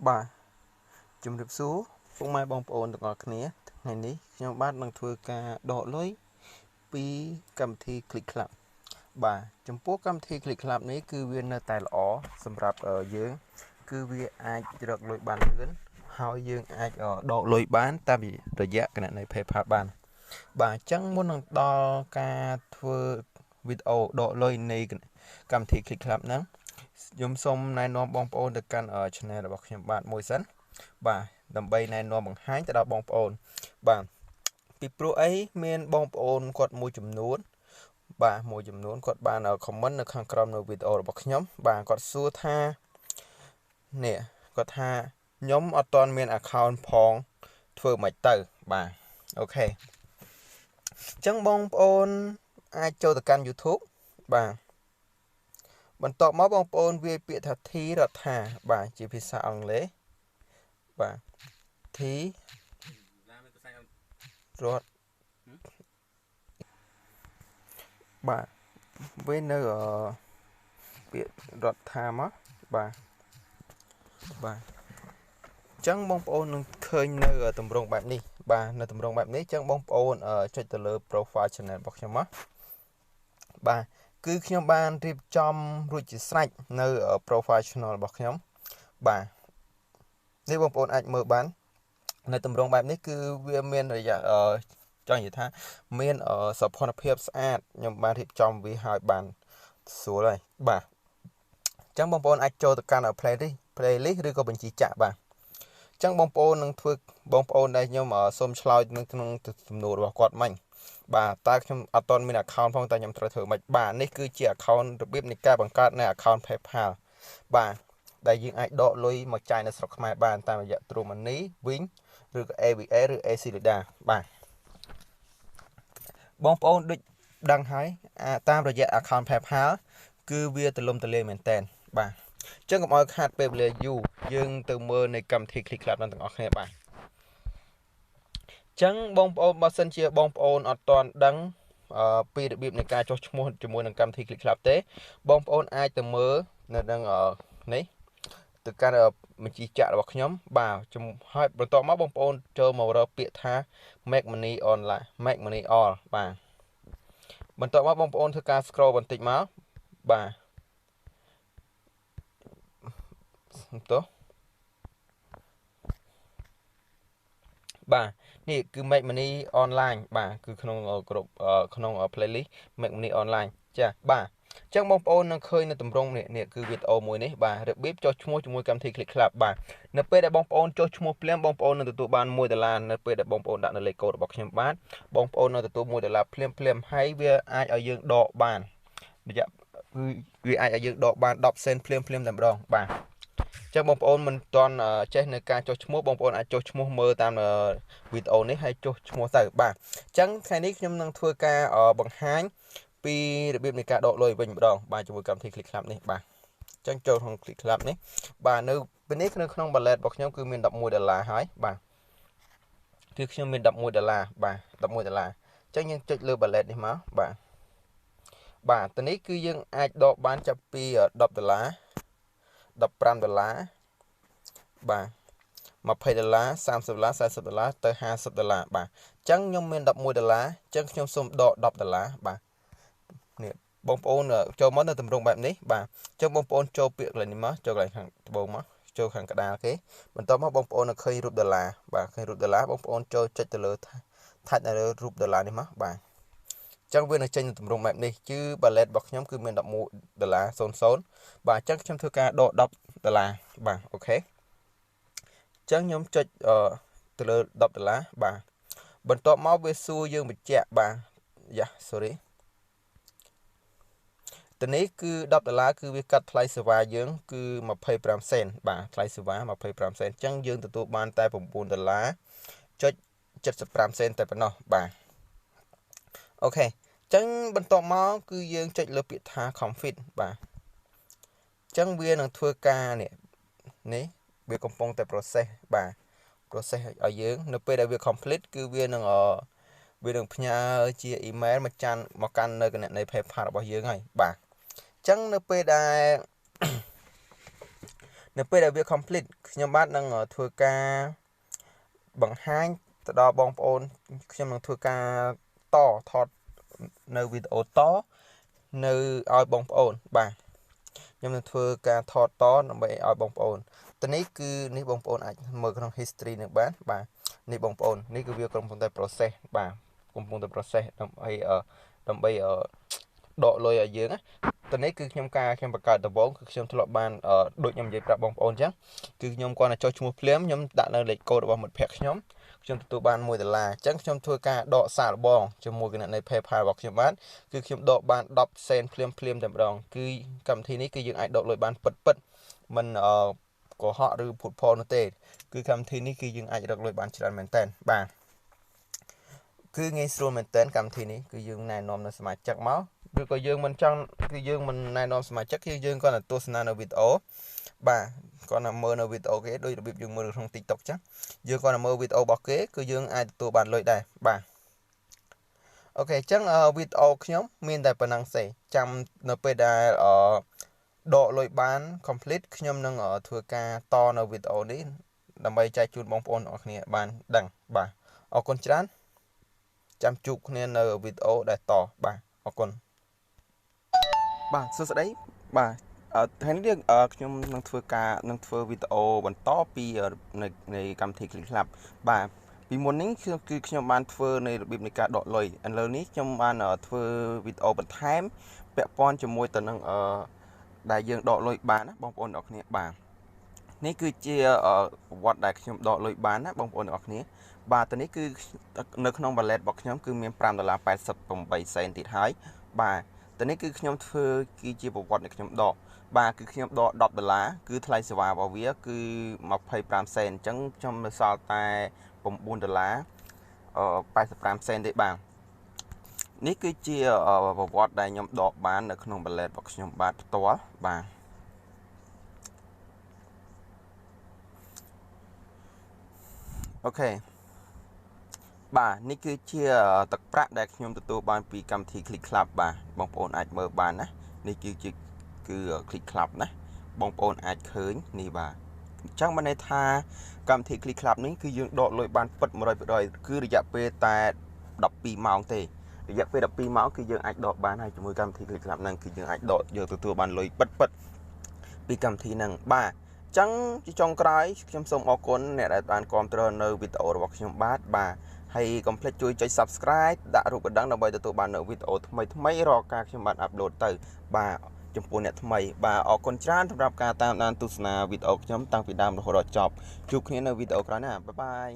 បាទជំរាបសួរពុកម៉ែបងប្អូនទាំងអស់គ្នាថ្ងៃនេះខ្ញុំបាទនឹងធ្វើការដកលុយពីកម្មវិធី Click Club បាទចំពោះកម្មវិធី Click Club នេះគឺវានៅតែល្អសម្រាប់យើងគឺវាអាចរកលុយបានលឿនហើយយើងអាចដកលុយបានតាមរយៈគណនី PayPal បានបាទអញ្ចឹងមុននឹងដល់ការធ្វើវីដេអូដកលុយនៃកម្មវិធី Click Club ហ្នឹងខ្ញុំសូមណែនាំបងប្អូនទៅកាន់ channel របស់ខ្ញុំបាទមួយសិនបាទដើម្បីណែនាំបង្ហាញទៅដល់បងប្អូនបាទពីព្រោះអីមានបងប្អូនគាត់មួយចំនួនបាទមួយចំនួនគាត់បាន comment នៅខាងក្រោមនៅវីដេអូរបស់ខ្ញុំបាទគាត់សួរថានេះគាត់ថាខ្ញុំអត់ទាន់មាន account ផងធ្វើមិនទៅបាទអូខេអញ្ចឹងបងប្អូនអាចចូលទៅកាន់ YouTube បាទបន្ទាប់មកបងប្អូនវាយពាក្យថា T រដ្ឋាបាទជាភាសាអង់គ្លេសបាទ T រដ្ឋបាទវានៅពាក្យរដ្ឋាមកបាទបាទអញ្ចឹងបងប្អូននឹងឃើញនៅទម្រង់បែបនេះបាទនៅទម្រង់បែបនេះអញ្ចឹងបងប្អូនចុចទៅលើ profile channel របស់ខ្ញុំមកបាទគឺខ្ញុំបានរៀបចំរួចជាស្រេចនៅ profile channel របស់ខ្ញុំបាទនេះបងប្អូនអាចមើលបាននៅទម្រង់បែបនេះគឺវាមានរយៈចង់និយាយថាមានសោភ័ណភាពស្អាតខ្ញុំបានរៀបចំវាឲ្យបានស្រួលហើយបាទអញ្ចឹងបងប្អូនអាចចូលទៅកាន់ playlist ឬក៏បញ្ជីចាក់បាទអញ្ចឹងបងប្អូននឹងធ្វើបងប្អូនដែលខ្ញុំសូមឆ្លើយនៅក្នុងសំណួររបស់គាត់មិញបាទតើខ្ញុំអត់ទាន់មាន account ផងតើខ្ញុំត្រូវធ្វើម៉េចបាទនេះគឺជា account របៀបនៃការបង្កើតនៅ account PayPal បាទដែលយើងអាចដកលុយមកចាយនៅស្រុកខ្មែរបានតាមរយៈ True Money Wing ឬក៏ AVA ឬ AC Lida បាទបងប្អូនដូចដឹងហើយតាមរយៈ account PayPal គឺវាទលំទលាយមែនតើបាទអញ្ចឹងកុំឲ្យខាតពេលវេលាយូរយើងទៅមើលនៃកម្មវិធី Click Club ទាំងអស់គ្នាបាទអញ្ចឹងបងប្អូនបើសិនជាបងប្អូនអត់ទាន់ដឹងពីរបៀបនៃការចុះឈ្មោះជាមួយនឹងកម្មវិធី Click Club ទេបងប្អូនអាចទៅមើលនៅនឹងនេះទៅកាន់បញ្ជីចាក់របស់ខ្ញុំបាទហើយបន្ទាប់មកបងប្អូនចូលមករកពាក្យថា make money online make money all បាទបន្ទាប់មកបងប្អូនធ្វើការ scroll បន្តិចមកបាទតោះបាទនេះគឺ make money online បាទគឺក្នុងគ្រប់ក្នុង playlist make money online ចាបាទអញ្ចឹងបងប្អូននឹងឃើញនៅទម្រង់នេះគឺវីដេអូមួយនេះបាទរបៀបចុះឈ្មោះជាមួយកម្មវិធី Click Club បាទនៅពេលដែលបងប្អូនចុះឈ្មោះភ្លាមបងប្អូននឹងទទួលបាន$1នៅពេលដែលបងប្អូនដាក់នៅលេខកូដរបស់ខ្ញុំបាទបងប្អូននឹងទទួល$1ភ្លាមហើយវាអាចឲ្យយើងដកបានរយៈវាអាចឲ្យយើងដកបាន10សេនភ្លាមតែម្ដងបាទចឹងបងប្អូនមិនទាន់ចេះនៅការចុះឈ្មោះបងប្អូនអាចចុះឈ្មោះមើលតាមវីដេអូនេះហើយចុះឈ្មោះទៅបាទអញ្ចឹងថ្ងៃនេះខ្ញុំនឹងធ្វើការបង្ហាញពីរបៀបនៃការដកលុយវិញម្ដងបាទជាមួយកម្មវិធី Click Club នេះបាទអញ្ចឹងចូលក្នុង Click Club នេះបាទនៅពេលនេះនៅក្នុង wallet របស់ខ្ញុំគឺមាន$11ហើយបាទគឺខ្ញុំមាន$11បាទ$11អញ្ចឹងយើងចុចលើ wallet នេះមកបាទទៅនេះគឺយើងអាចដកបានចាប់ពី$10 $15 បាទ$20 $30 $40 ទៅ$50បាទអញ្ចឹងខ្ញុំមាន$11អញ្ចឹងខ្ញុំសូមដក$10បាទនេះបងប្អូនចូលមកនៅទម្រង់បែបនេះបាទអញ្ចឹងបងប្អូនចូលពាក្យកន្លែងនេះមកចូលកន្លែងខាងត្បូងមកចូលខាងក្តារគេបន្ទាប់មកបងប្អូននឹងឃើញរូប$បាទឃើញរូប$បងប្អូនចូលចុចទៅលើថាច់នៅលើរូប$នេះមកបាទអញ្ចឹងវានឹងចេញនៅទម្រង់បែបនេះគឺ ballet របស់ខ្ញុំគឺមាន$11.00បាទអញ្ចឹងខ្ញុំធ្វើការដក$10បាទអូខេអញ្ចឹងខ្ញុំចុចទៅលើ$10បាទបន្ទាប់មកវាសួរយើងបញ្ជាក់បាទsorry ទៅនេះគឺ$10គឺវាកាត់ថ្លៃសេវាយើងគឺ25សេនបាទថ្លៃសេវា25សេនអញ្ចឹងយើងទទួលបានតែ$9.75សេនតែប៉ុណ្ណោះបាទអូខេអញ្ចឹងបន្ទាប់មកគឺយើងចុចលើពាក្យថា confirm បាទអញ្ចឹងវានឹងធ្វើការនេះវាកំពុងតែ process បាទ process ឲ្យយើងនៅពេលដែលវា complete គឺវានឹងផ្ញើជា email មកកាន់នៅគណនី PayPal របស់យើងហើយបាទអញ្ចឹងនៅពេលដែល នៅពេលដែលវា complete ខ្ញុំបាទនឹងធ្វើការបង្ហាញទៅដល់បងប្អូនខ្ញុំនឹងធ្វើការថតនៅវីដេអូតនៅឲ្យបងប្អូនបាទខ្ញុំនឹងធ្វើការថតដើម្បីឲ្យបងប្អូនតនេះគឺនេះបងប្អូនអាចមើលក្នុង history នឹងបានបាទនេះបងប្អូននេះគឺវាកំពុងតែ process បាទកំពុងតែ process ដើម្បីដកលុយឲ្យយើងណាតនេះគឺខ្ញុំបង្កើតដំបូងគឺខ្ញុំធ្លាប់បានដូចខ្ញុំនិយាយប្រាប់បងប្អូនអញ្ចឹងគឺខ្ញុំគាត់តែចុះឈ្មោះភ្លាមខ្ញុំដាក់នៅលេខកូដរបស់មិត្តភ័ក្ដិខ្ញុំទទួលបាន$1អញ្ចឹងខ្ញុំធ្វើការដកសាកល្បងជាមួយគណនី PayPal របស់ខ្ញុំបានគឺខ្ញុំដកបាន10សេនភ្លាមតែម្ដងគឺកម្មវិធីនេះគឺយើងអាចដកលុយបានពិតមិនកុហកឬភូតផលនោះទេគឺកម្មវិធីនេះគឺយើងអាចរកលុយបានច្រើនមែនតើបាទគឺងាយស្រួលមែនតើកម្មវិធីនេះគឺយើងណែនាំនៅសមាជិកមកឬក៏យើងមិនចង់គឺយើងមិនណែនាំសមាជិកគឺយើងគាត់ទៅទស្សនានៅវីដេអូបាទគាត់ទៅមើលនៅវីដេអូគេដូចរបៀបយើងមើលក្នុង TikTok ចឹងយើងគាត់ទៅមើលវីដេអូរបស់គេគឺយើងអាចទទួលបានលុយដែរបាទអូខេអញ្ចឹងវីដេអូខ្ញុំមានតែប៉ុណ្ណឹងទេចាំនៅពេលដែលដកលុយបាន complete ខ្ញុំនឹងធ្វើការតនៅវីដេអូនេះដើម្បីចែកជូនបងប្អូនអរគ្នាបានដឹងបាទអរគុណច្រើនចាំជួបគ្នានៅវីដេអូដែលតបាទអរគុណបាទសួស្តីបាទថ្ងៃនេះខ្ញុំនឹងធ្វើវីដេអូបន្តពីនៃកម្មវិធី Click Club បាទពីមុននេះគឺខ្ញុំបានធ្វើในរបៀបនៃការដកលុយឥឡូវនេះខ្ញុំបានធ្វើវីដេអូបន្ថែមពាក់ព័ន្ធជាមួយទៅនឹងដែលយើងដកលុយបានណាបងប្អូនអរគ្នាបាទនេះគឺជាប្រវត្តិដែលខ្ញុំដកលុយបានណាបងប្អូនអរគ្នាបាទតនេះគឺនៅក្នុង wallet របស់ខ្ញុំគឺមាន$5.88សេនទៀតហើយបាទតនេះគឺខ្ញុំធ្វើគឺជាប្រវត្តិនៃខ្ញុំដកបាទគឺខ្ញុំដក$10គឺថ្លៃសេវារបស់វាគឺ25សេនអញ្ចឹងខ្ញុំនៅសល់តែ$9.85សេនទេបាទនេះគឺជាប្រវត្តិដែលខ្ញុំដកបាននៅក្នុង wallet របស់ខ្ញុំបាទផ្ទាល់បាទអូខេបាទនេះគឺជាទឹកប្រាក់ដែលខ្ញុំទទួលបានពីកម្មវិធី Click Club បាទបងប្អូនអាចមើលបានណានេះគឺ Click Club ណាបងប្អូនអាចឃើញនេះបាទអញ្ចឹងបានន័យថាកម្មវិធី Click Club នេះគឺយើងដកលុយបានពិត 100% គឺរយៈពេលតែ12ម៉ោងទេរយៈពេល12ម៉ោងគឺយើងអាចដកបានហើយជាមួយកម្មវិធី Click Club ហ្នឹងគឺយើងអាចដកយកទទួលបានលុយពិតពីកម្មវិធីហ្នឹងបាទចឹងជាចុងក្រោយខ្ញុំសូមអរគុណអ្នកដែលបានគាំទ្រនៅវីដេអូរបស់ខ្ញុំបាទហើយកុំភ្លេចជួយចុច Subscribe ដាក់រូបកណ្ដឹងដើម្បីទទួលបាននៅវីដេអូថ្មីរាល់ការខ្ញុំបានអាប់ឡូតទៅបាទចំពោះអ្នកថ្មីបាទអរគុណច្រើនសម្រាប់ការតាមដានទស្សនាវីដេអូខ្ញុំតាំងពីដើមរហូតដល់ចប់ជួបគ្នានៅវីដេអូក្រោយណាបាយបាយ